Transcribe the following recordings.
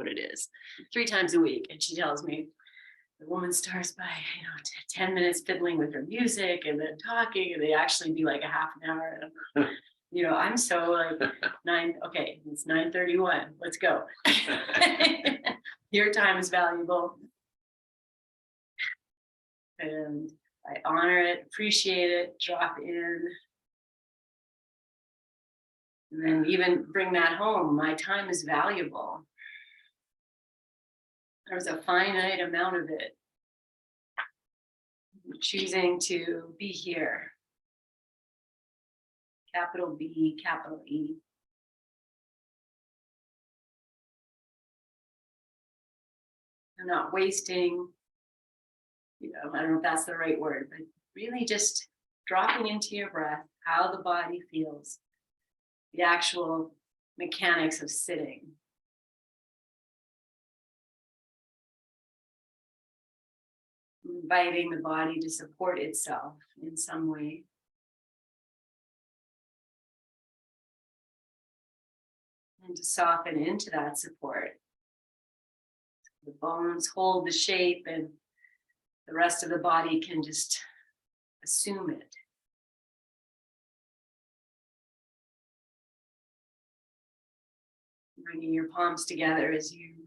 what it is, 3 times a week. And she tells me the woman starts by, 10 minutes fiddling with her music and then talking, and they actually do like a half an hour. And, I'm so like okay, it's 9:31. Let's go. Your time is valuable. And I honor it, appreciate it, drop in. And then even bring that home. My time is valuable. There's a finite amount of it. I'm choosing to be here. Capital B, capital E. I'm not wasting, I don't know if that's the right word, but really just dropping into your breath, how the body feels, the actual mechanics of sitting. Inviting the body to support itself in some way. And to soften into that support. The bones hold the shape and the rest of the body can just assume it. Bringing your palms together as you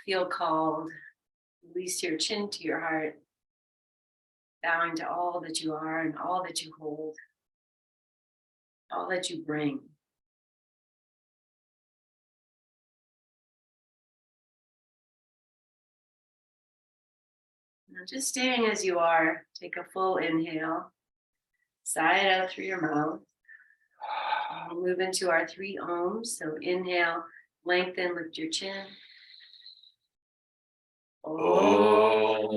feel called. Release your chin to your heart. Bowing to all that you are and all that you hold. All that you bring. Now just staying as you are, take a full inhale. Sigh it out through your mouth. We'll move into our 3 ohms. So inhale, lengthen, lift your chin. Oh.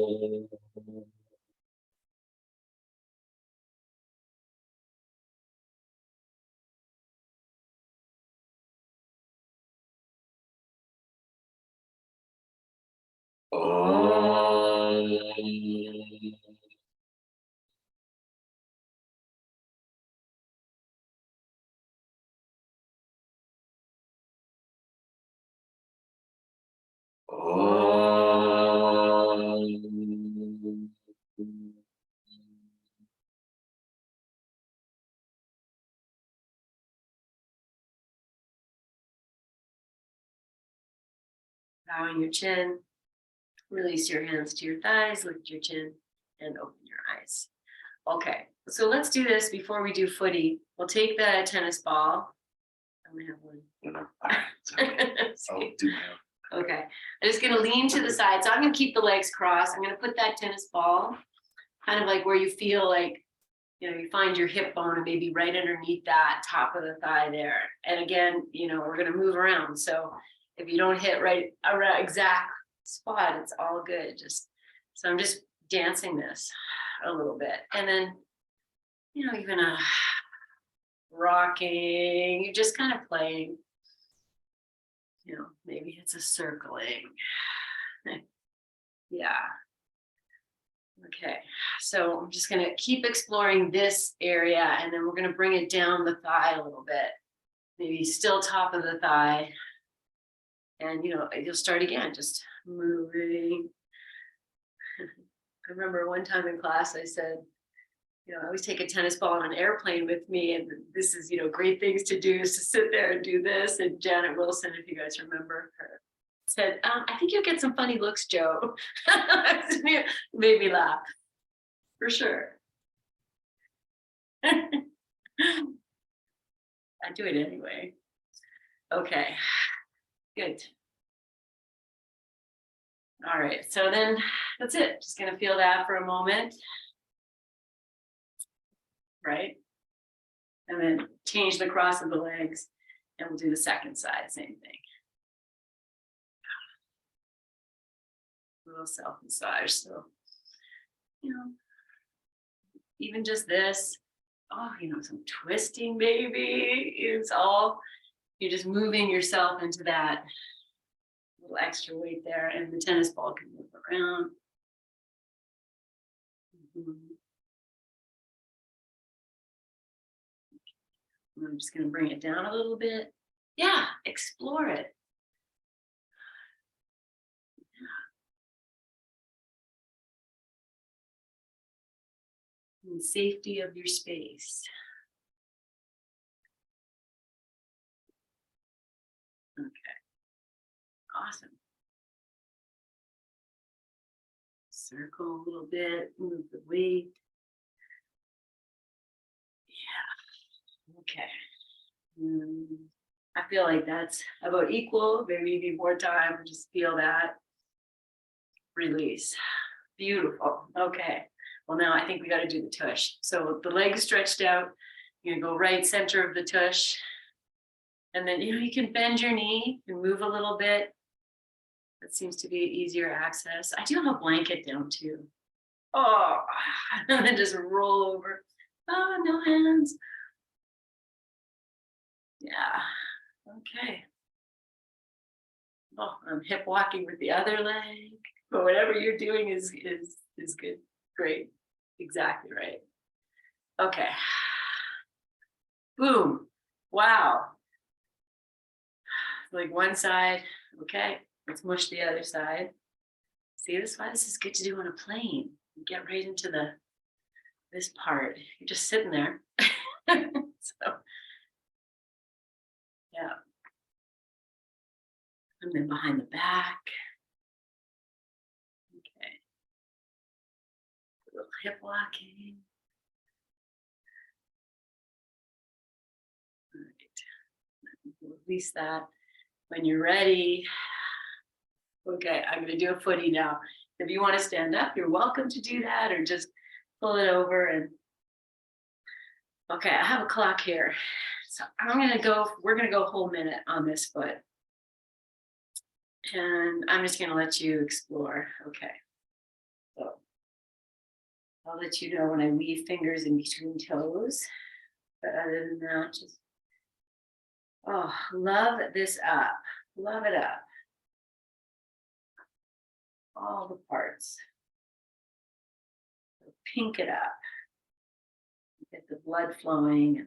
Bowing your chin, release your hands to your thighs, lift your chin, and open your eyes. Okay, so let's do this before we do footy. We'll take the tennis ball. I only have one. I'll do my own. Okay, I'm just gonna lean to the side. So I'm gonna keep the legs crossed. I'm gonna put that tennis ball kind of like where you feel like, you find your hip bone and maybe right underneath that top of the thigh there. And again, we're gonna move around. So if you don't hit right around exact spot, it's all good. So I'm just dancing this a little bit. And then, even rocking, you're just kind of playing. Maybe it's a circling. Yeah. Okay, so I'm just gonna keep exploring this area and then we're gonna bring it down the thigh a little bit. Maybe still top of the thigh. And you'll start again, just moving. I remember one time in class I said, I always take a tennis ball on an airplane with me, and this is, great things to do is to sit there and do this. And Janet Wilson, if you guys remember her, said, I think you'll get some funny looks, Joe. Made me laugh, for sure. I do it anyway. Okay, good. All right, so then that's it. Just gonna feel that for a moment. Right? And then change the cross of the legs and we'll do the second side, same thing. A little self-massage. So, even just this, some twisting maybe. You're just moving yourself into that little extra weight there, and the tennis ball can move around. I'm just going to bring it down a little bit. Yeah, explore it. in the safety of your space. Okay, awesome. Circle a little bit, move the weight. Yeah, okay. I feel like that's about equal, maybe more time, just feel that. Release. Beautiful. Okay. Well, now I think we got to do the tush. So the legs stretched out. You're gonna go right center of the tush. And then, you can bend your knee and move a little bit. That seems to be easier access. I do have a blanket down too. Oh, and then just roll over. Oh, no hands. Yeah. Okay. Oh, I'm hip walking with the other leg. But whatever you're doing is good. Great. Exactly right. Okay. Boom. Wow. Like one side. Okay. Let's mush the other side. See, this is why this is good to do on a plane. You get right into this part. You're just sitting there. So yeah. And then behind the back. Okay. A little hip walking. All right. Release that. When you're ready. Okay, I'm going to do a footy now. If you want to stand up, you're welcome to do that, or just pull it over. And okay, I have a clock here. So we're going to go a whole minute on this foot. And I'm just going to let you explore. Okay. So I'll let you know when I weave fingers in between toes. But other than that, just, oh, love this up. Love it up. All the parts. So pink it up. Get the blood flowing.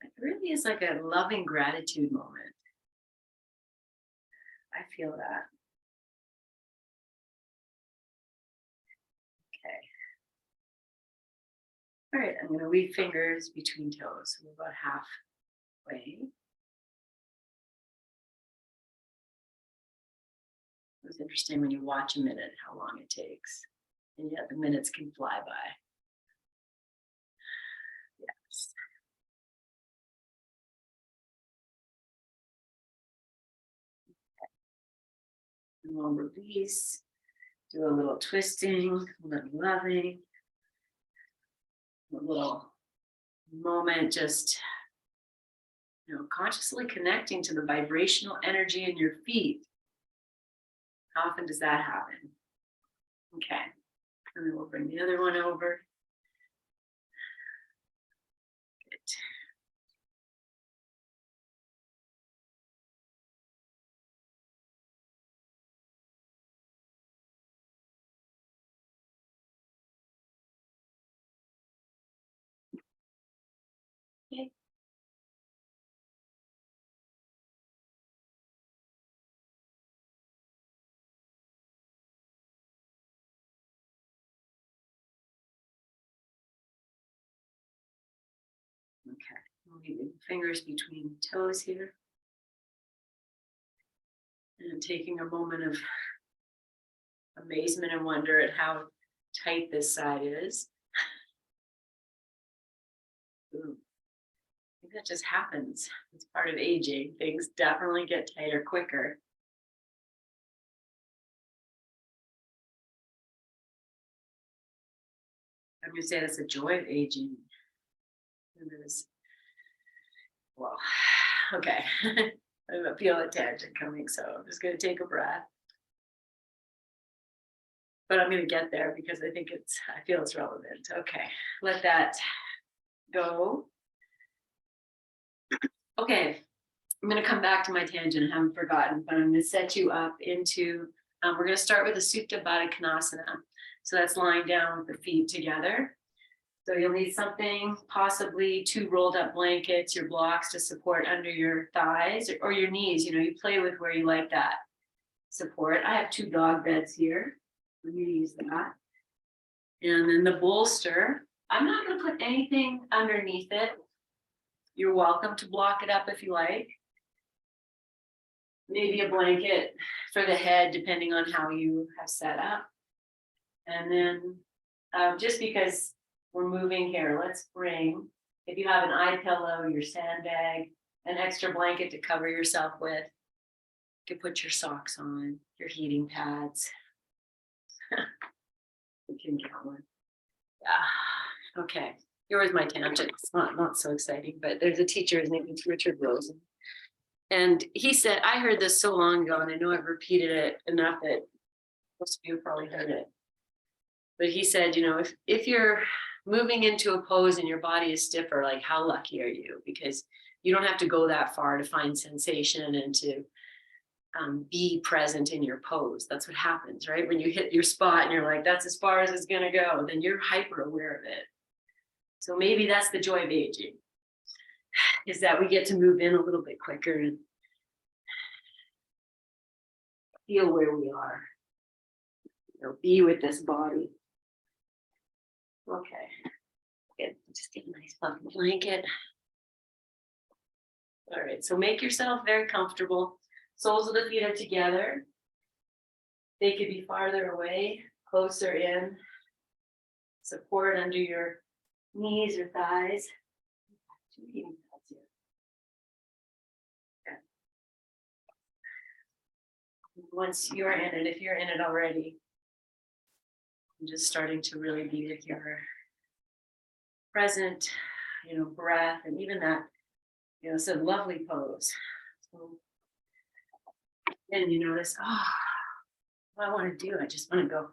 It really is like a loving gratitude moment. I feel that. Okay. All right, I'm going to weave fingers between toes. So we're about halfway. It's interesting when you watch a minute how long it takes, and yet the minutes can fly by. Yes. And we'll release, do a little twisting, a little loving, a little moment just, consciously connecting to the vibrational energy in your feet. How often does that happen? Okay. And then we'll bring the other one over. Good. Okay. Okay. Moving fingers between toes here. And taking a moment of amazement and wonder at how tight this side is. Ooh. I think that just happens. It's part of aging. Things definitely get tighter quicker. I'm going to say that's a joy of aging. And there's, well, okay. I feel a tangent coming, so I'm just going to take a breath. But I'm going to get there because I feel it's relevant. Okay, let that go. Okay, I'm going to come back to my tangent. I haven't forgotten, but I'm going to set you up into, we're going to start with a Supta Baddha Konasana. So that's lying down with the feet together. So you'll need something, possibly 2 rolled up blankets, your blocks to support under your thighs or your knees. You play with where you like that support. I have 2 dog beds here. We're gonna use that. And then the bolster, I'm not gonna put anything underneath it. You're welcome to block it up if you like. Maybe a blanket for the head, depending on how you have set up. And then just because we're moving here, let's bring, if you have an eye pillow, your sandbag, an extra blanket to cover yourself with. You can put your socks on, your heating pads. You can get one. Yeah. Okay. Here was my tangent. It's not so exciting, but there's a teacher, his name is Richard Rosen. And he said, I heard this so long ago, and I know I've repeated it enough that most of you have probably heard it. But he said, if you're moving into a pose and your body is stiffer, like how lucky are you? Because you don't have to go that far to find sensation and to be present in your pose. That's what happens, right? When you hit your spot and you're like, that's as far as it's gonna go, then you're hyper aware of it. So maybe that's the joy of aging, is that we get to move in a little bit quicker and feel where we are, be with this body. Okay, good. Just get a nice fluffy blanket. All right, so make yourself very comfortable. Soles of the feet are together. They could be farther away, closer in. Support under your knees or thighs. Two heating pads here. Okay. Once you're in it, if you're in it already, I'm just starting to really be with your present, breath, and even that, it's a lovely pose. So, and you notice, what I want to do, I just want to go,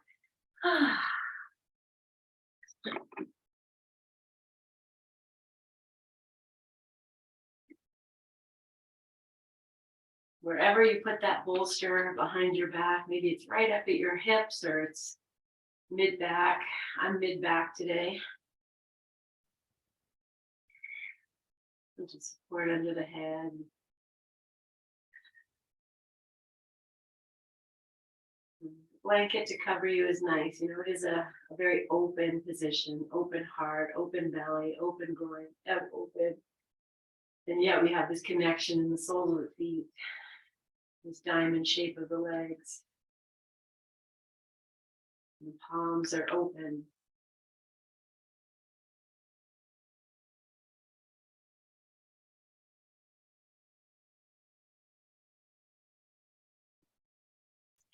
Wherever you put that bolster behind your back, maybe it's right up at your hips or it's mid-back. I'm mid-back today. Just support under the head. Blanket to cover you is nice. It is a very open position, open heart, open belly, open groin, open. And yet we have this connection in the soles of the feet, this diamond shape of the legs. The palms are open.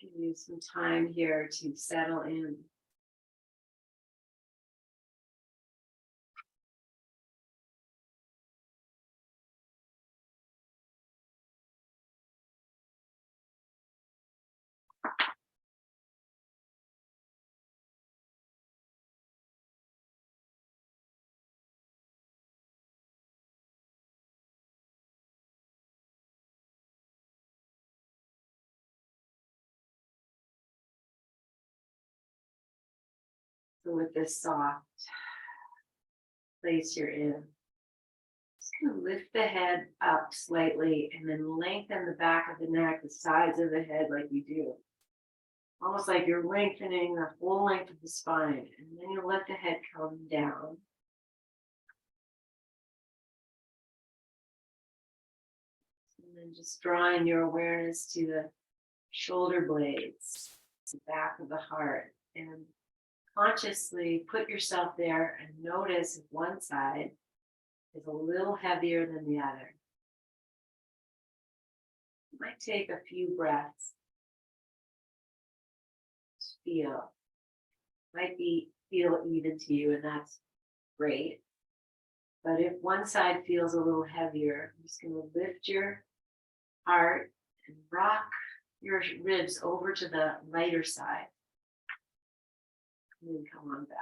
Give you some time here to settle in. So with this soft place you're in, just gonna lift the head up slightly and then lengthen the back of the neck, the sides of the head like you do. Almost like you're lengthening the full length of the spine, and then you let the head come down. And then just drawing your awareness to the shoulder blades, the back of the heart, and consciously put yourself there and notice if one side is a little heavier than the other. It might take a few breaths to feel. Might feel even to you, and that's great. But if one side feels a little heavier, I'm just going to lift your heart and rock your ribs over to the lighter side. And then come on back.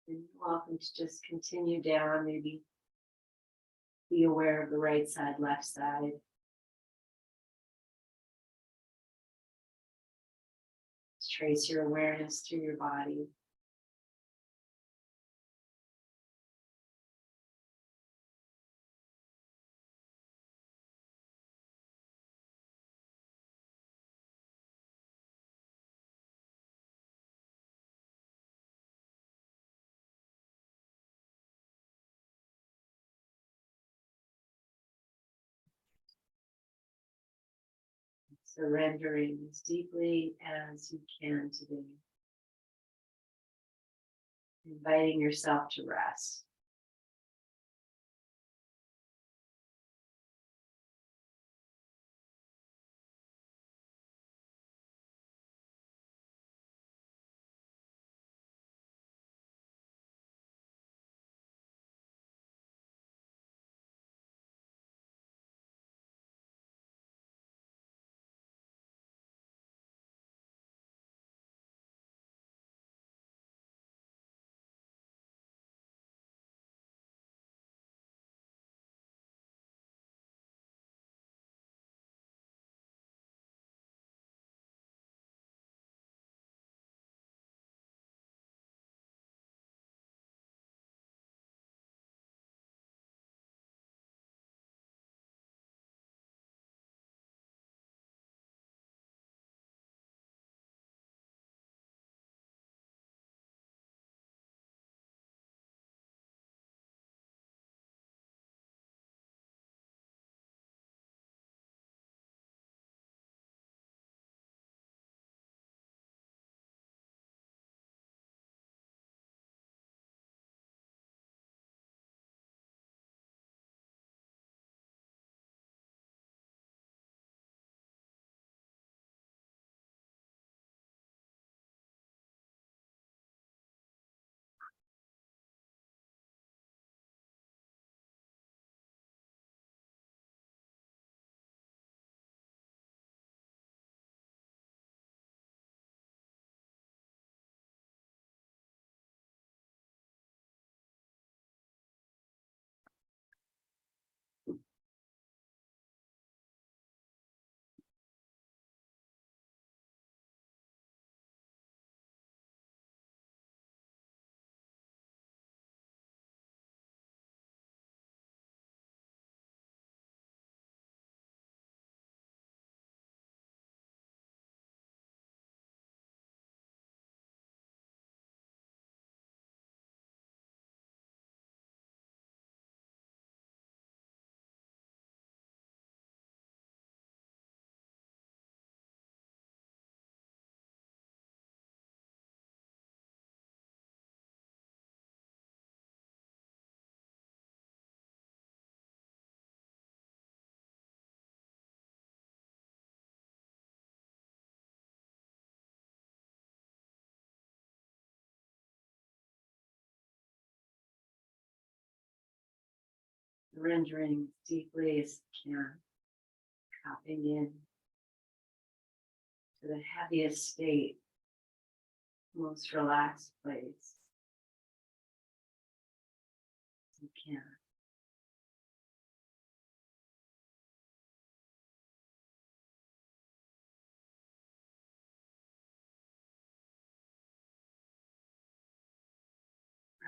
And you're welcome to just continue down, maybe be aware of the right side, left side. Just trace your awareness through your body. Surrendering as deeply as you can today. Inviting yourself to rest. Surrendering deeply as you can. Dropping in to the heaviest state, most relaxed place you can.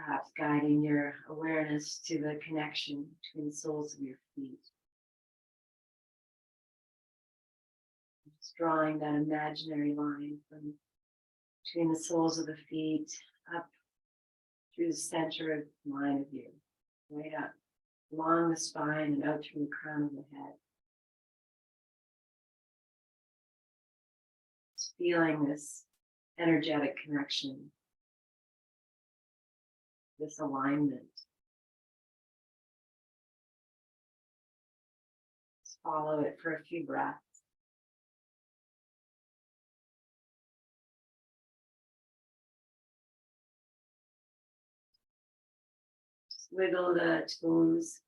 Perhaps guiding your awareness to the connection between the soles of your feet. Just drawing that imaginary line from between the soles of the feet up through the center line of you, right up along the spine and out through the crown of the head. Just feeling this energetic connection, this alignment. Just follow it for a few breaths. Just wiggle the toes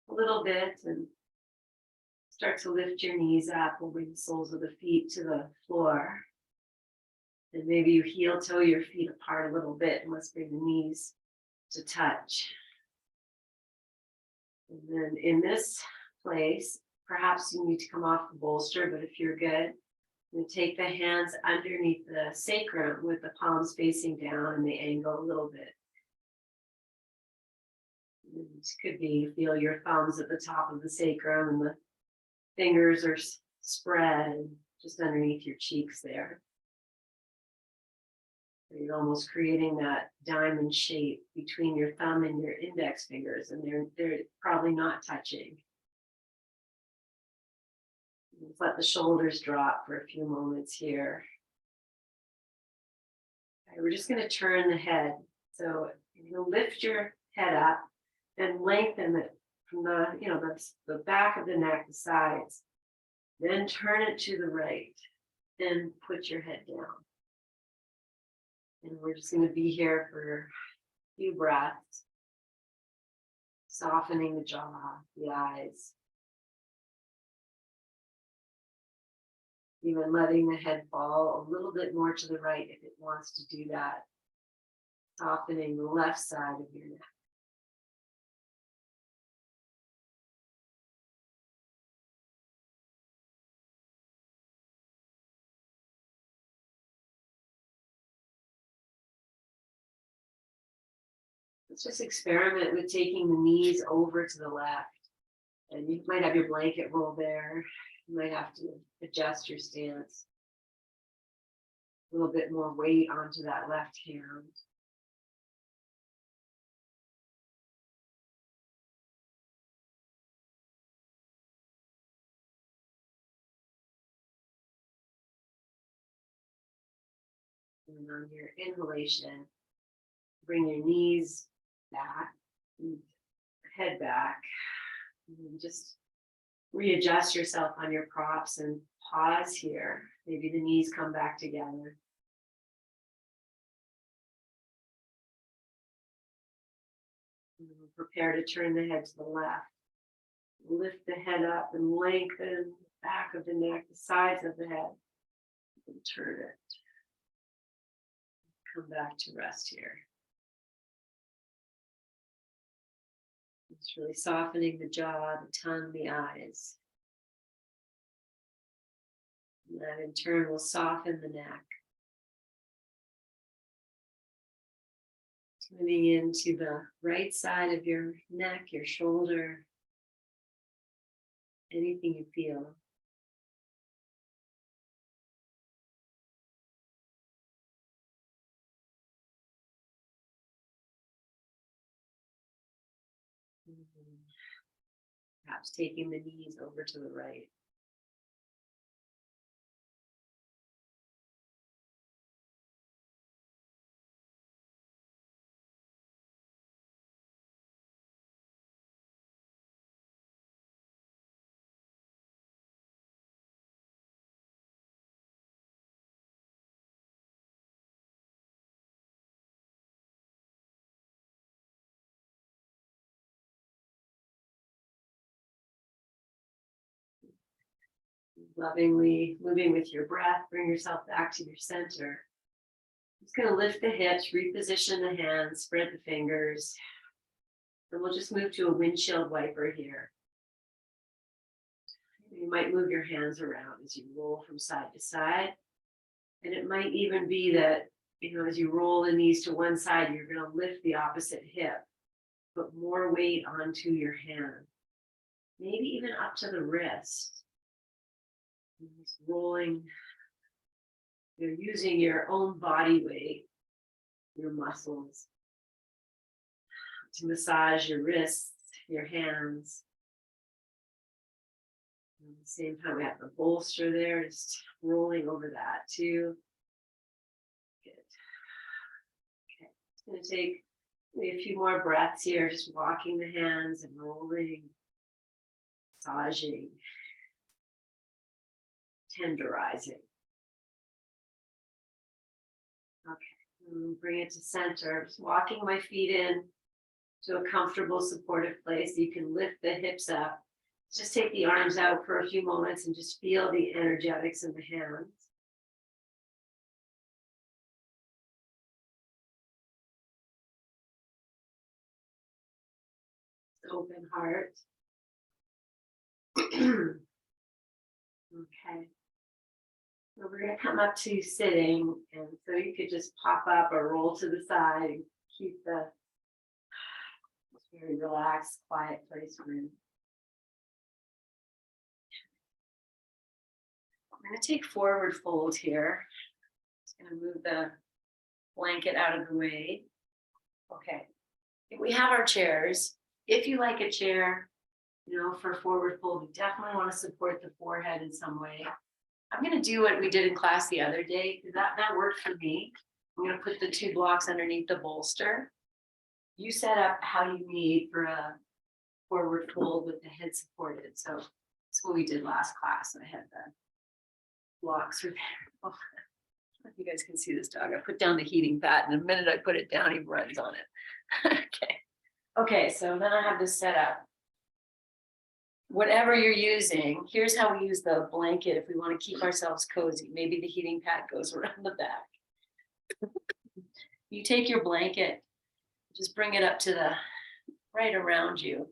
a little bit and start to lift your knees up and bring the soles of the feet to the floor. And maybe you heel toe your feet apart a little bit and let's bring the knees to touch. And then in this place, perhaps you need to come off the bolster, but if you're good, you take the hands underneath the sacrum with the palms facing down and the angle a little bit. This could be you feel your thumbs at the top of the sacrum and the fingers are spread just underneath your cheeks there. So you're almost creating that diamond shape between your thumb and your index fingers, and they're probably not touching. Just let the shoulders drop for a few moments here. Okay, we're just going to turn the head. So you'll lift your head up and lengthen it from the back of the neck, the sides. Then turn it to the right. Then put your head down. And we're just going to be here for a few breaths. Softening the jaw, the eyes. Even letting the head fall a little bit more to the right if it wants to do that. Softening the left side of your neck. Let's just experiment with taking the knees over to the left. And you might have your blanket roll there. You might have to adjust your stance. A little bit more weight onto that left hand. And on your inhalation, bring your knees back, head back, and just readjust yourself on your props and pause here. Maybe the knees come back together. And prepare to turn the head to the left. Lift the head up and lengthen the back of the neck, the sides of the head, and turn it. Come back to rest here. Just really softening the jaw, the tongue, the eyes. And that in turn will soften the neck. Tuning into the right side of your neck, your shoulder, anything you feel. Perhaps taking the knees over to the right. Lovingly moving with your breath, bring yourself back to your center. Just going to lift the hips, reposition the hands, spread the fingers. And we'll just move to a windshield wiper here. You might move your hands around as you roll from side to side. And it might even be that, as you roll the knees to one side, you're going to lift the opposite hip. Put more weight onto your hand. Maybe even up to the wrist. Just rolling, you're using your own body weight, your muscles, to massage your wrists, your hands. And at the same time, we have the bolster there, just rolling over that too. Good. Okay, it's going to take maybe a few more breaths here, just walking the hands and rolling, massaging. Tenderizing. Okay, bring it to center. Just walking my feet in to a comfortable, supportive place. You can lift the hips up. Just take the arms out for a few moments and just feel the energetics in the hands. Open heart. Okay. So we're going to come up to sitting, and so you could just pop up or roll to the side and keep the very relaxed, quiet place we're in. I'm going to take forward fold here. Just going to move the blanket out of the way. Okay. We have our chairs. If you like a chair, You know, for forward fold, we definitely want to support the forehead in some way. I'm gonna do what we did in class the other day, because that worked for me. I'm gonna put the 2 blocks underneath the bolster. You set up how you need for a forward fold with the head supported. So that's what we did last class. I had the blocks were there. Oh, I don't know if you guys can see this dog. I put down the heating pad, and the minute I put it down, he runs on it. Okay. Okay, so then I have this set up. Whatever you're using, here's how we use the blanket if we want to keep ourselves cozy. Maybe the heating pad goes around the back. You take your blanket, just bring it up to the right around you.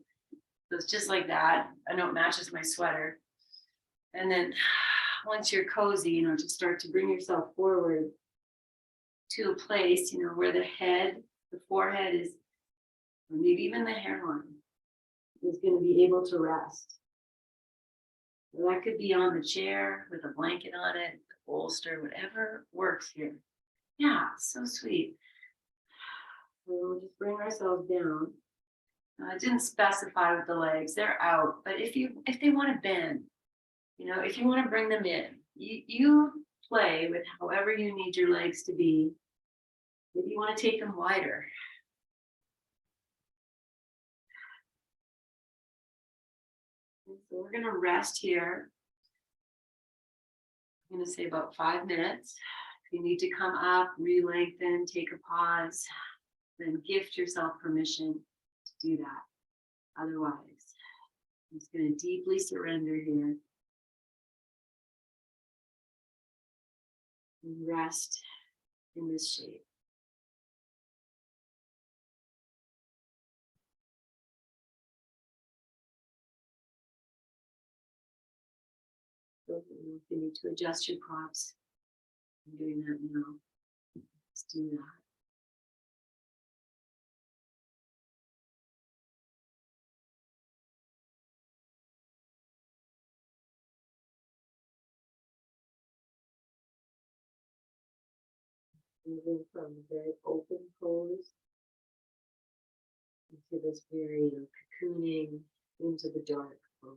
So it's just like that. I know it matches my sweater. And then once you're cozy, you know, just start to bring yourself forward to a place, you know, where the head, the forehead is, or maybe even the hairline is going to be able to rest. So that could be on the chair with a blanket on it, the bolster, whatever works here. Yeah, so sweet. So we'll just bring ourselves down. I didn't specify with the legs, they're out, but if they want to bend, you know, if you want to bring them in, you play with however you need your legs to be. Maybe you want to take them wider. So we're going to rest here. I'm going to say about 5 minutes. If you need to come up, re-lengthen, take a pause, then gift yourself permission to do that. Otherwise, I'm just going to deeply surrender here. And rest in this shape. So if you need to adjust your props, I'm doing that now. Let's do that. Moving from a very open pose into this very, you know, cocooning into the dark pose.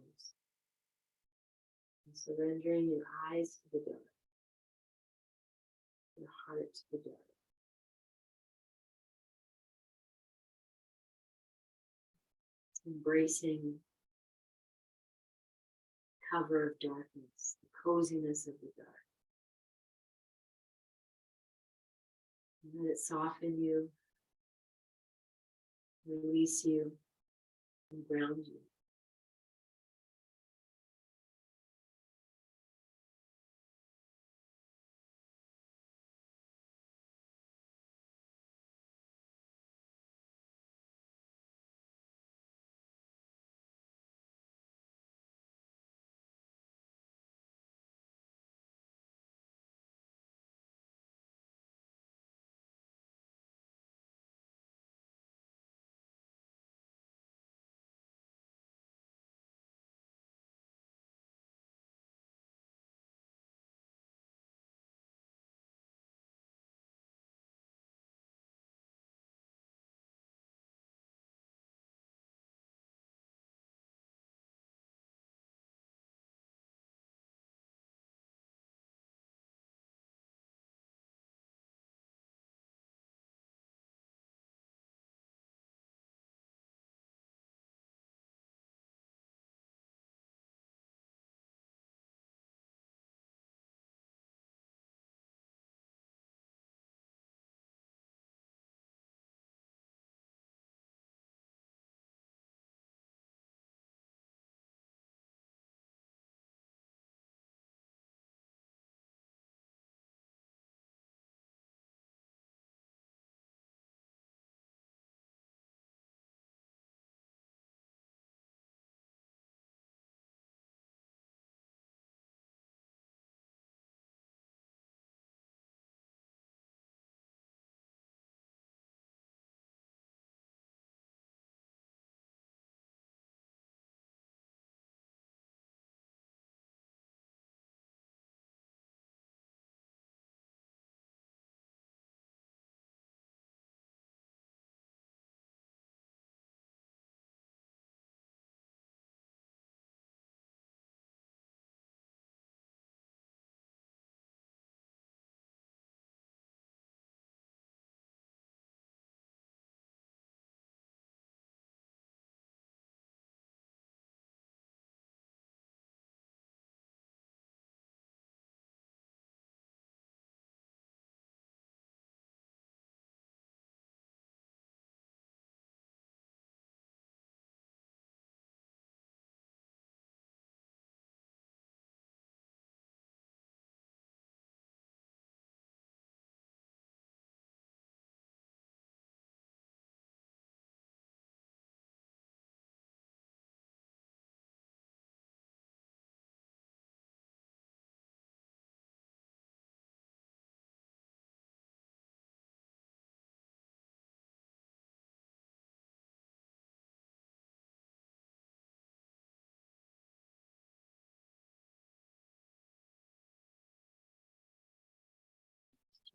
And surrendering your eyes to the dark, your heart to the dark. Embracing cover of darkness, the coziness of the dark. And let it soften you, release you, and ground you.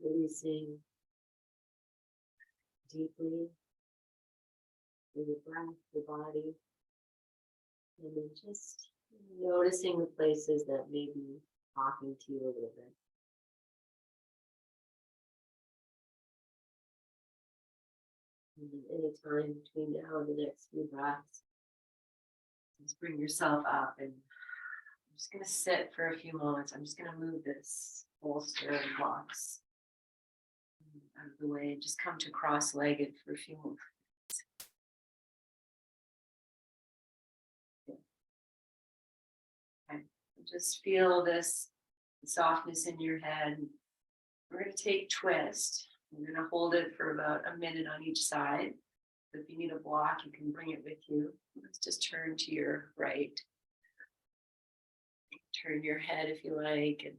releasing deeply through your breath, your body, and then just noticing the places that may be talking to you a little bit. And then any time between now and the next few breaths, just bring yourself up, and I'm just going to sit for a few moments. I'm just going to move this bolster and blocks out of the way and just come to cross-legged for a few moments. Okay. Just feel this softness in your head. We're going to take twist. We're going to hold it for about a minute on each side. If you need a block, you can bring it with you. Let's just turn to your right. Turn your head if you like, and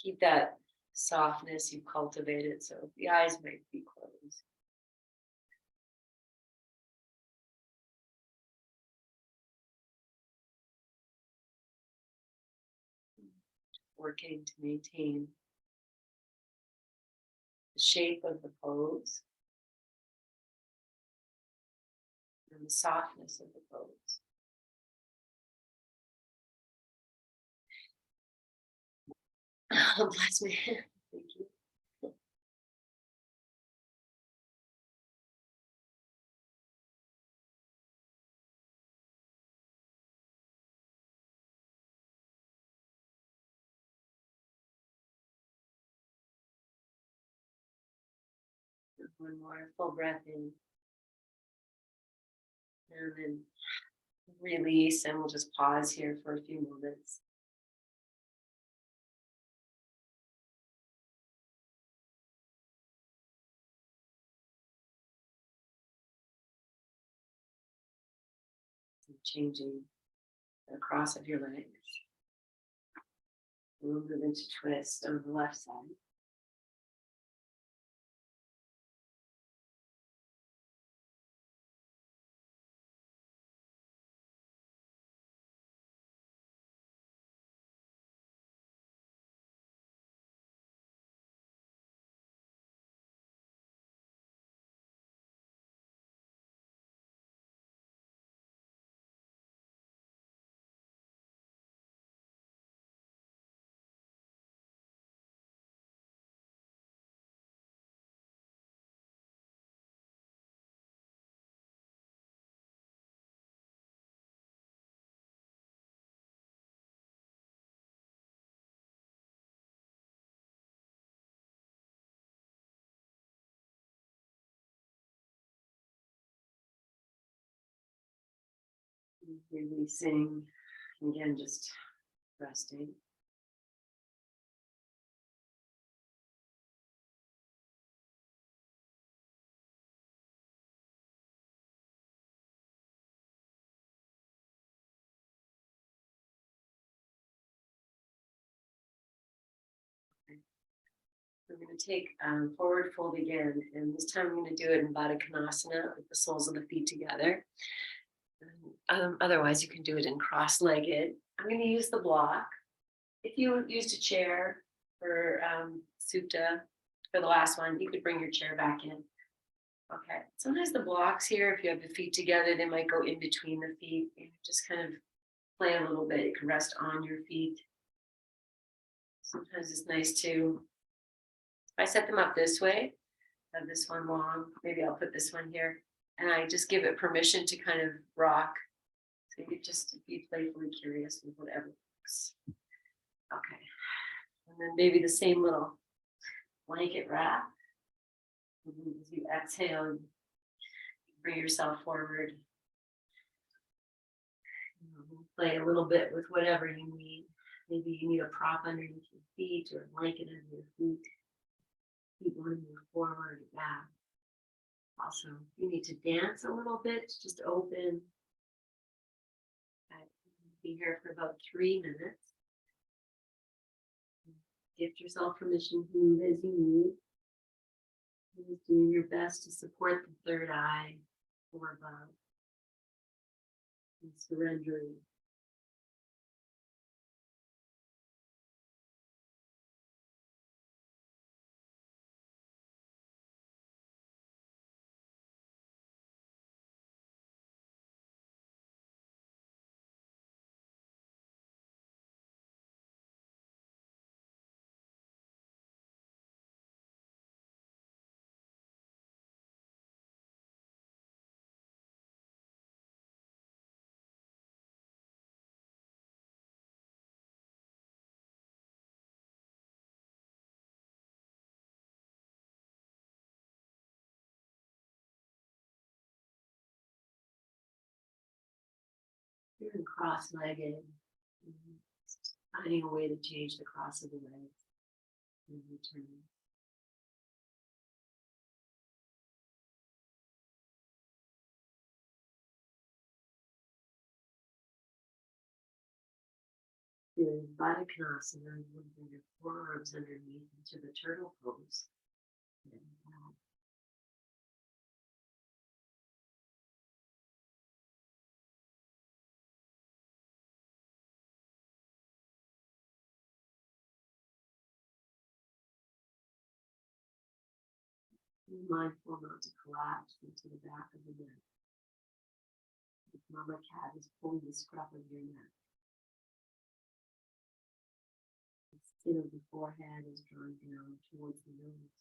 keep that softness you've cultivated. So the eyes might be closed. Working to maintain the shape of the pose and the softness of the pose. Oh, bless me. Thank you. One more full breath in. And then release, and we'll just pause here for a few moments. Changing the cross of your legs. We'll move into twist on the left side. Releasing, again, just resting. We're going to take forward fold again, and this time I'm going to do it in Baddha Konasana with the soles of the feet together. Otherwise, you can do it in cross-legged. I'm going to use the block. If you used a chair for Supta for the last one, you could bring your chair back in. Okay. Sometimes the blocks here, if you have the feet together, they might go in between the feet. You just kind of play a little bit. You can rest on your feet. Sometimes it's nice to, if I set them up this way, have this one long, maybe I'll put this one here, and I just give it permission to kind of rock. So you could just be playfully curious with whatever works. Okay. And then maybe the same little blanket wrap. As you exhale, bring yourself forward. Play a little bit with whatever you need. Maybe you need a prop underneath your feet or a blanket under your feet. Keep moving forward or back. Also, you need to dance a little bit, just open. Be here for about 3 minutes. Give yourself permission to move as you need. Just doing your best to support the third eye or above. And surrendering. You're cross-legged. Finding a way to change the cross of the legs. And return. The Baddha Konasana, you want to bring your forearms underneath into the turtle pose. And, be mindful not to collapse into the back of the neck. If Mama Cat is pulling the scruff of your neck. The skin of the forehead is drawn down towards the nose.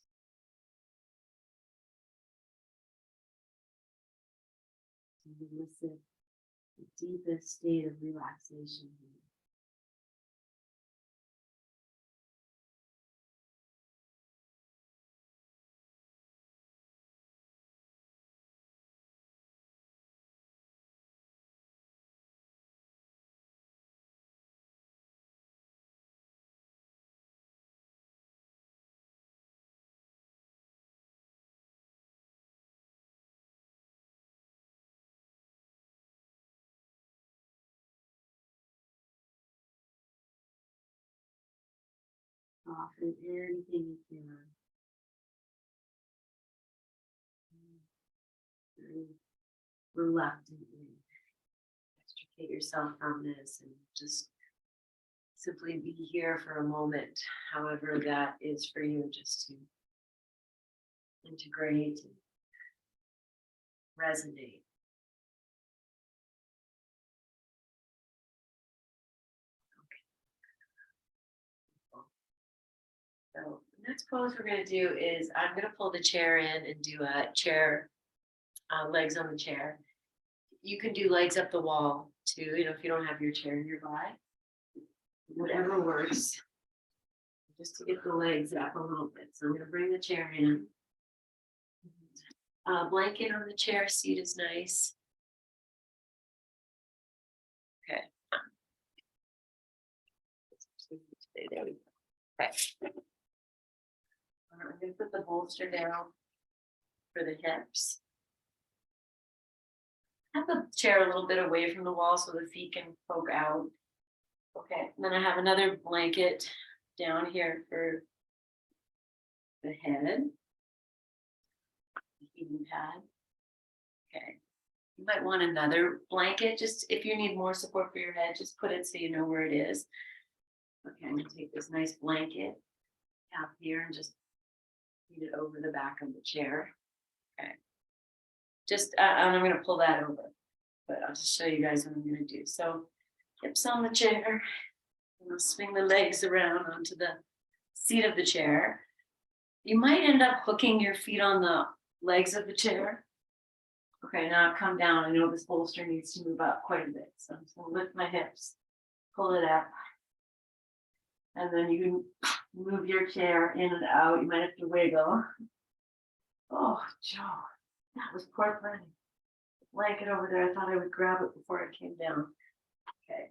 So you elicit the deepest state of relaxation here. Soften anything you can. Very reluctantly extricate yourself from this and just simply be here for a moment, however that is for you, just to integrate and resonate. So the next pose we're going to do is I'm going to pull the chair in and do a chair, legs on the chair. You can do legs up the wall too, if you don't have your chair nearby. Whatever works, just to get the legs up a little bit. So I'm going to bring the chair in. Blanket on the chair seat is nice. Okay. There we go. Okay. I'm going to put the bolster down for the hips. Have the chair a little bit away from the wall so the feet can poke out. Okay, and then I have another blanket down here for the head. The heating pad. Okay. You might want another blanket, just if you need more support for your head, just put it so you know where it is. Okay, I'm going to take this nice blanket out here and just put it over the back of the chair. Okay. Just, and I'm going to pull that over, but I'll just show you guys what I'm going to do. So hips on the chair, and I'll swing the legs around onto the seat of the chair. You might end up hooking your feet on the legs of the chair. Okay, now I've come down. I know this bolster needs to move up quite a bit. So I'm just going to lift my hips, pull it up. And then you can move your chair in and out. You might have to wiggle. Oh, Joe, that was poor planning. Blanket over there. I thought I would grab it before it came down. Okay,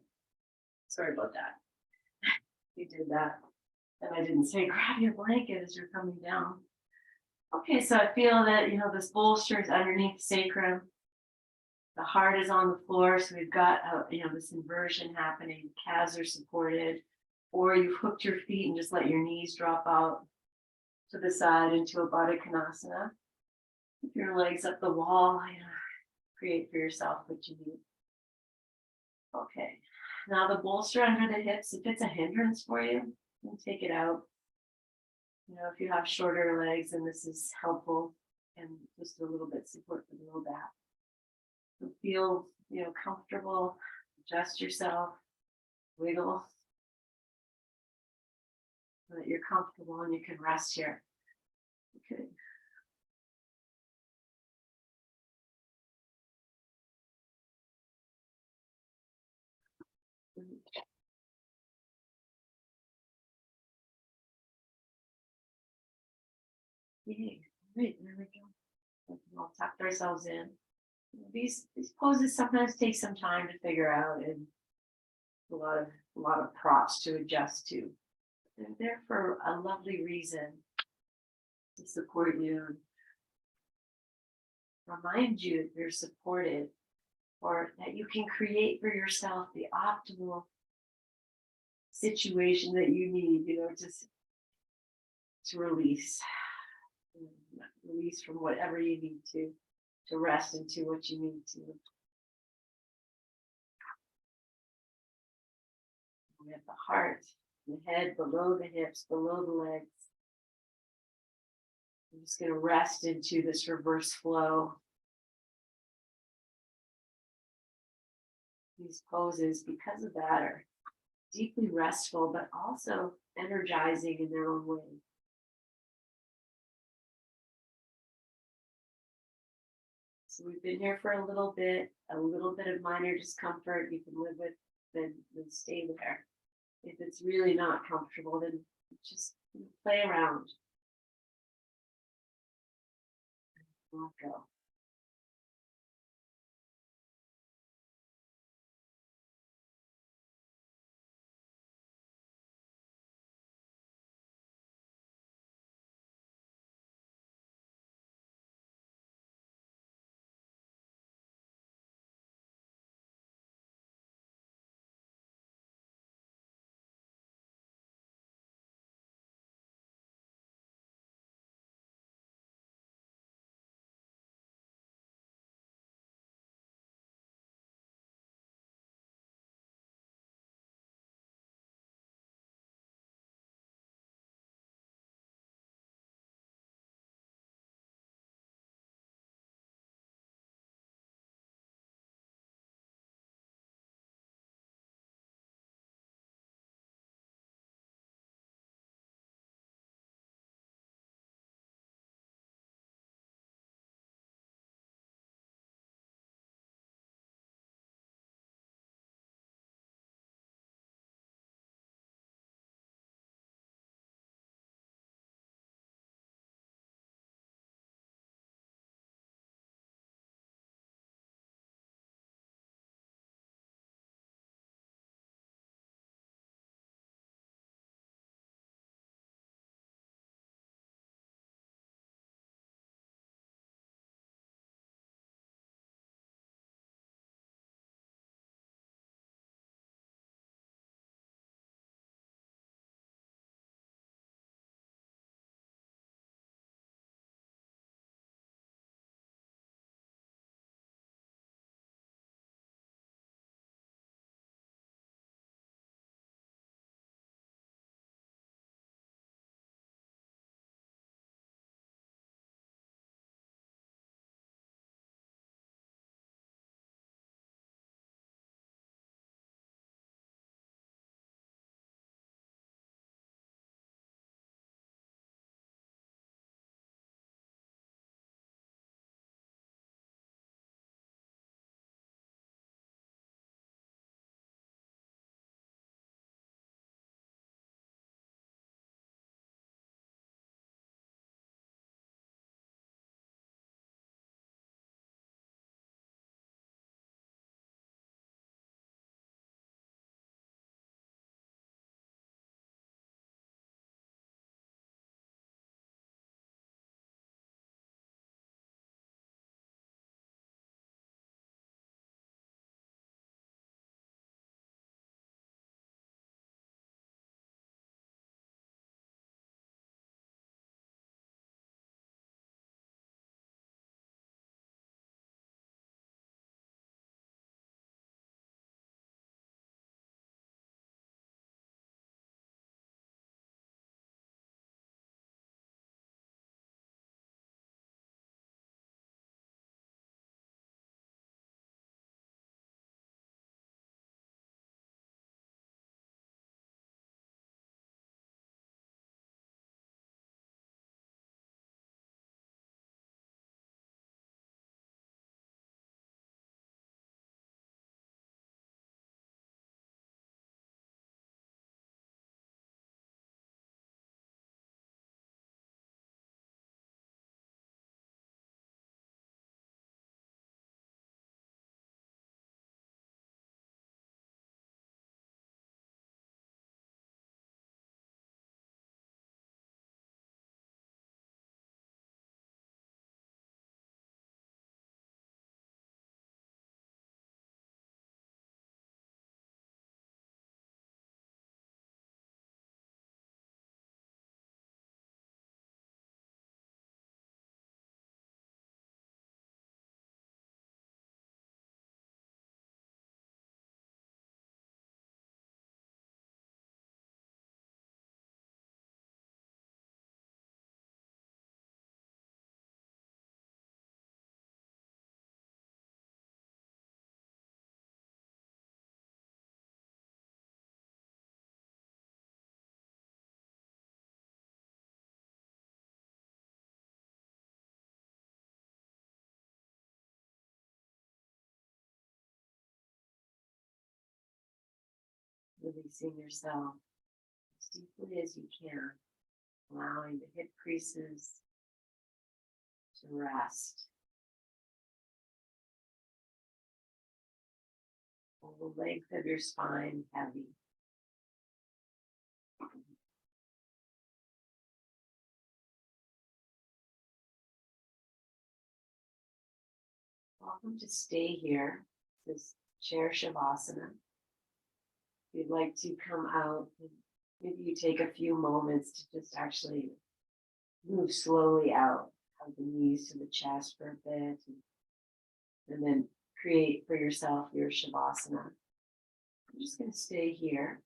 sorry about that. You did that. And I didn't say grab your blanket as you're coming down. Okay, so I feel that, this bolster is underneath the sacrum. The heart is on the floor, so we've got, this inversion happening. Calves are supported, or you've hooked your feet and just let your knees drop out to the side into a Baddha Konasana. Keep your legs up the wall, create for yourself what you need. Okay, now the bolster under the hips, if it's a hindrance for you, then take it out. If you have shorter legs, and this is helpful, and just a little bit support for the low back. So feel, comfortable, adjust yourself, wiggle, so that you're comfortable and you can rest here. Okay. Yay. Great, there we go. We'll tuck ourselves in. These poses sometimes take some time to figure out and a lot of props to adjust to. They're there for a lovely reason to support you, remind you that you're supported, or that you can create for yourself the optimal situation that you need, just to release, release from whatever you need to rest into what you need to. We have the heart, the head, below the hips, below the legs. I'm just going to rest into this reverse flow. These poses, because of that, are deeply restful, but also energizing in their own way. So we've been here for a little bit of minor discomfort you can live with, then stay there. If it's really not comfortable, then just play around. Let go. releasing yourself as deeply as you can, allowing the hip creases to rest. Pull the length of your spine heavy. Welcome to stay here. This chair shavasana. If you'd like to come out, maybe you take a few moments to just actually move slowly out of the knees to the chest for a bit, and then create for yourself your shavasana. I'm just going to stay here.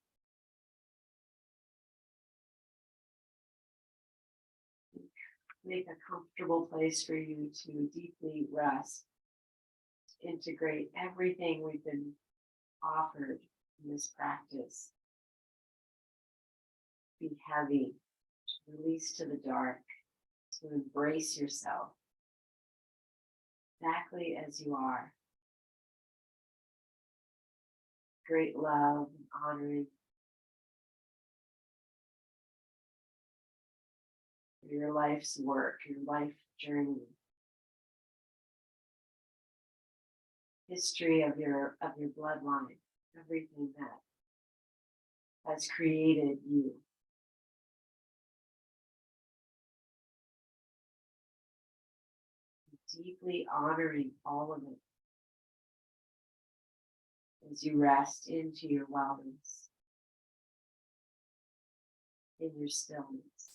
Make a comfortable place for you to deeply rest. Integrate everything we've been offered in this practice. Be heavy, release to the dark, to embrace yourself exactly as you are. Great love and honoring your life's work, your life journey. History of your bloodline, everything that has created you. Deeply honoring all of it as you rest into your wellness, in your stillness.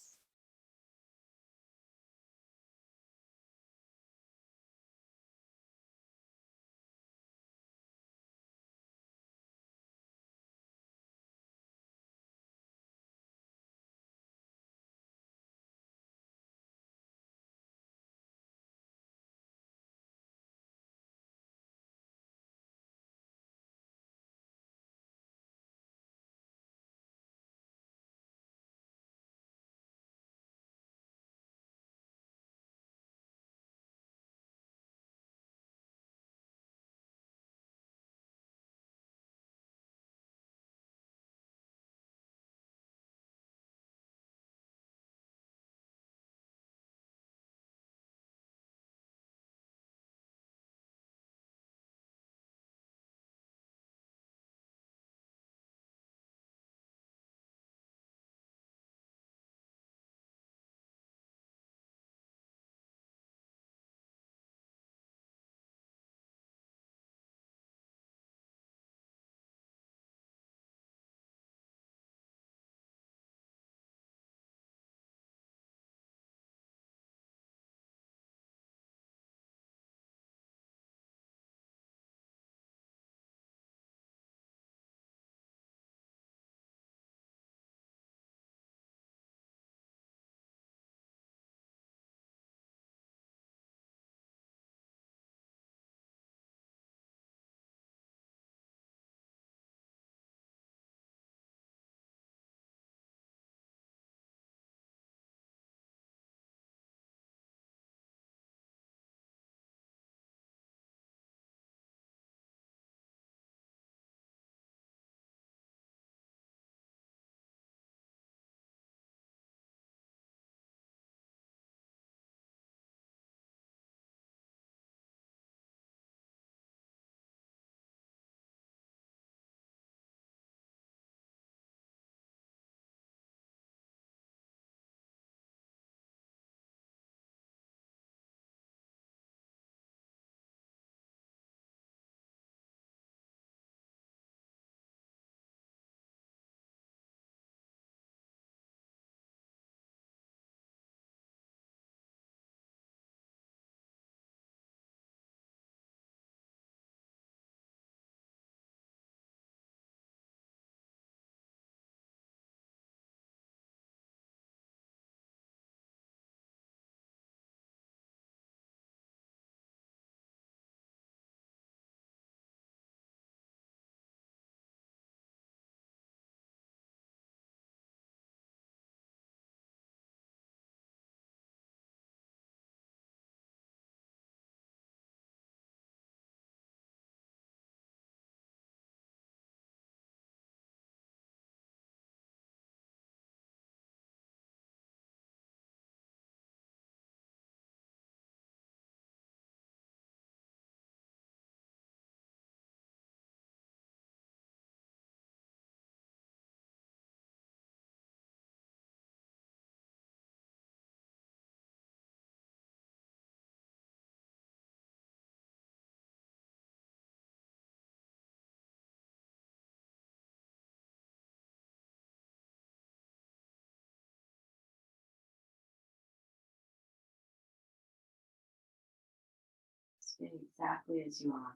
Stay exactly as you are.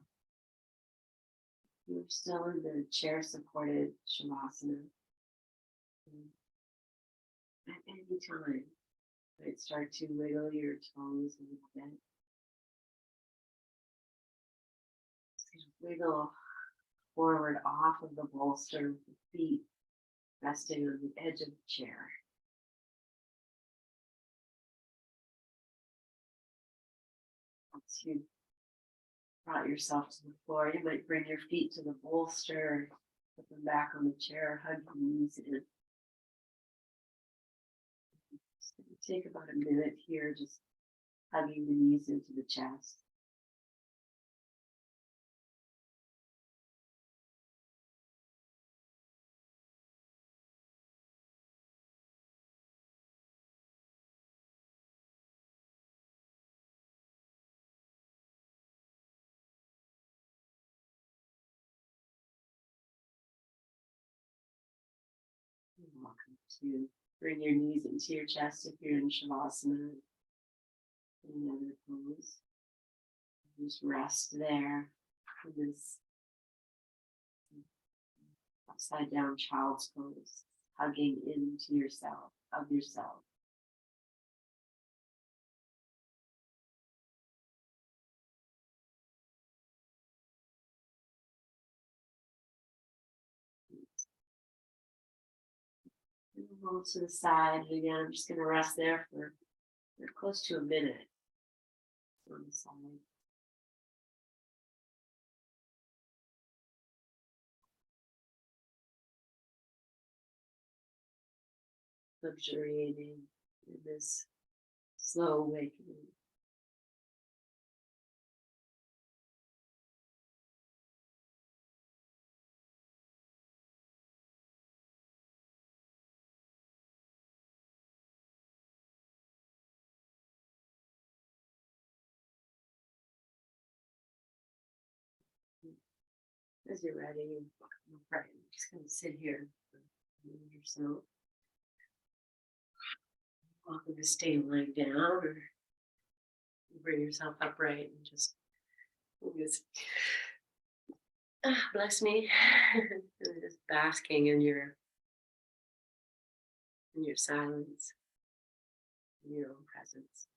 You're still in the chair supported Shavasana. And at any time, you might start to wiggle your toes a little bit. Just wiggle forward off of the bolster with the feet resting on the edge of the chair. Once you brought yourself to the floor, you might bring your feet to the bolster, put them back on the chair, hug your knees in. It's going to take about a minute here, just hugging the knees into the chest. You're welcome to bring your knees into your chest if you're in Shavasana. Any other pose. Just rest there in this upside down child's pose, hugging into yourself, of yourself. And roll to the side. And again, I'm just going to rest there for close to a minute on the side. Luxuriating in this slow awakening. As you're ready, I'm just going to sit here for a minute or so. Welcome to stay lying down or bring yourself upright and just bless me. And just basking in your silence, in your own presence.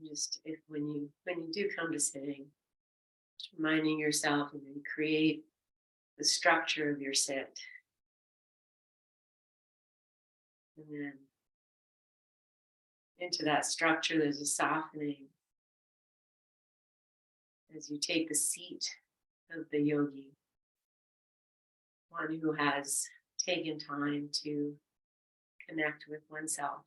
Just if when you do come to sitting, just reminding yourself and then create the structure of your sit. And then into that structure there's a softening as you take the seat of the yogi, one who has taken time to connect with oneself.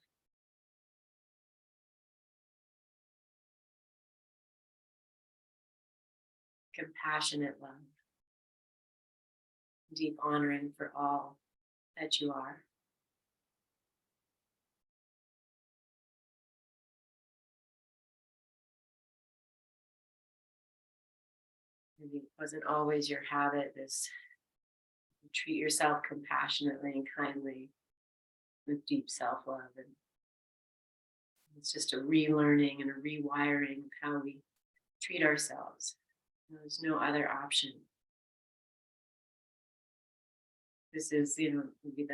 Compassionate love, deep honoring for all that you are. Maybe it wasn't always your habit, this you treat yourself compassionately and kindly with deep self-love. And it's just a relearning and a rewiring of how we treat ourselves. There's no other option. This is, maybe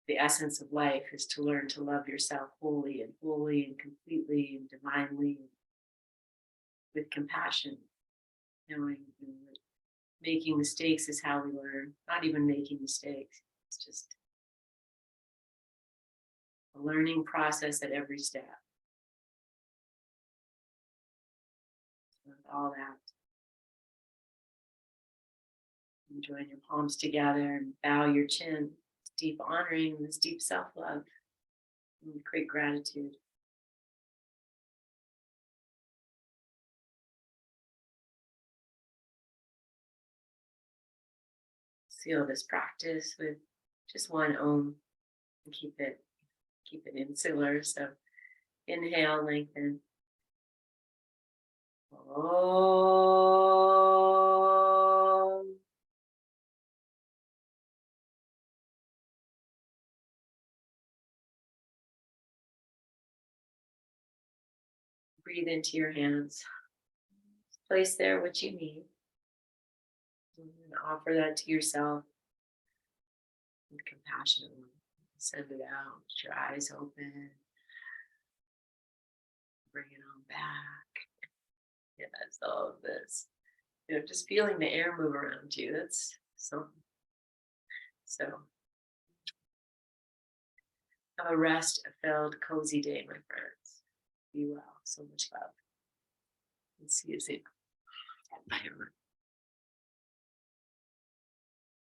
the essence of life is to learn to love yourself wholly and completely and divinely with compassion, knowing that making mistakes is how we learn, not even making mistakes. It's just a learning process at every step. So with all that, join your palms together and bow your chin. Deep honoring, this deep self-love, and great gratitude. seal this practice with just one Om and keep it insular. So inhale, lengthen. Om. Breathe into your hands. Place there what you need. And offer that to yourself with compassion. Send it out. With your eyes open. Bring it on back. Yes, all of this. Just feeling the air move around you. That's something. So have a rest-filled, cozy day, my friends. Be well. So much love. And see you soon. Bye, everyone.